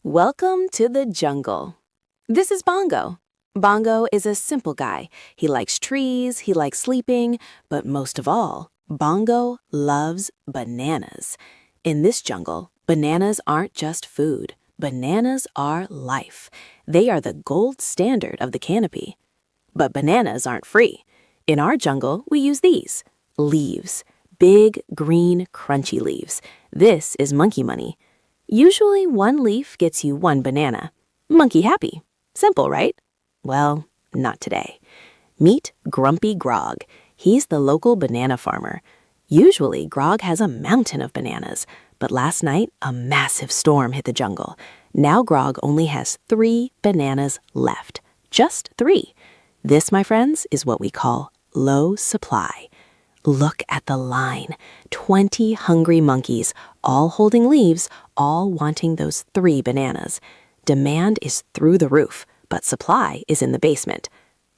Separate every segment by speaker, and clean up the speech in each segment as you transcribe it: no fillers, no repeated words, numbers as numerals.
Speaker 1: Welcome to the jungle. This is Bongo. Bongo is a simple guy. He likes trees, he likes sleeping, but most of all, Bongo loves bananas. In this jungle, bananas aren't just food. Bananas are life. They are the gold standard of the canopy. But bananas aren't free. In our jungle, we use these leaves. Big, green, crunchy leaves. This is monkey money. Usually one leaf gets you one banana. Monkey happy. Simple, right? Well, not today. Meet Grumpy Grog. He's the local banana farmer. Usually Grog has a mountain of bananas, but last night a massive storm hit the jungle. Now Grog only has 3 bananas left. Just 3. This, my friends, is what we call low supply. Look at the line. 20 hungry monkeys, all holding leaves, all wanting those 3 bananas. Demand is through the roof, but supply is in the basement.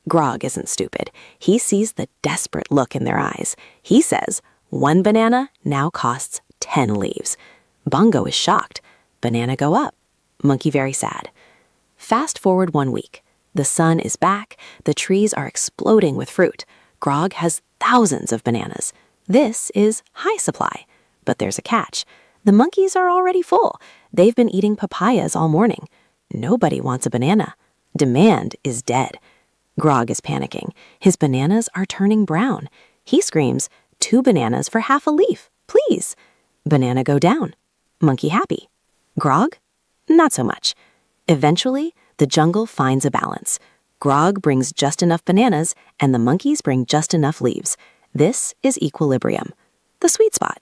Speaker 1: Grog isn't stupid. He sees the desperate look in their eyes. He says, 1 banana now costs 10 leaves. Bongo is shocked. Banana go up. Monkey very sad. Fast forward 1 week. The sun is back. The trees are exploding with fruit. Grog has thousands of bananas. This is high supply. But there's a catch. The monkeys are already full. They've been eating papayas all morning. Nobody wants a banana. Demand is dead. Grog is panicking. His bananas are turning brown. He screams, 2 bananas for half a leaf, please. Banana go down. Monkey happy. Grog? Not so much. Eventually, the jungle finds a balance. Grog brings just enough bananas, and the monkeys bring just enough leaves. This is equilibrium, the sweet spot.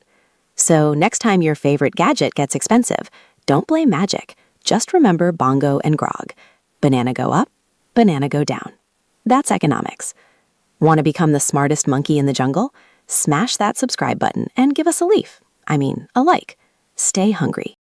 Speaker 1: So next time your favorite gadget gets expensive, don't blame magic. Just remember Bongo and Grog. Banana go up, banana go down. That's economics. Want to become the smartest monkey in the jungle? Smash that subscribe button and give us a leaf. A like. Stay hungry.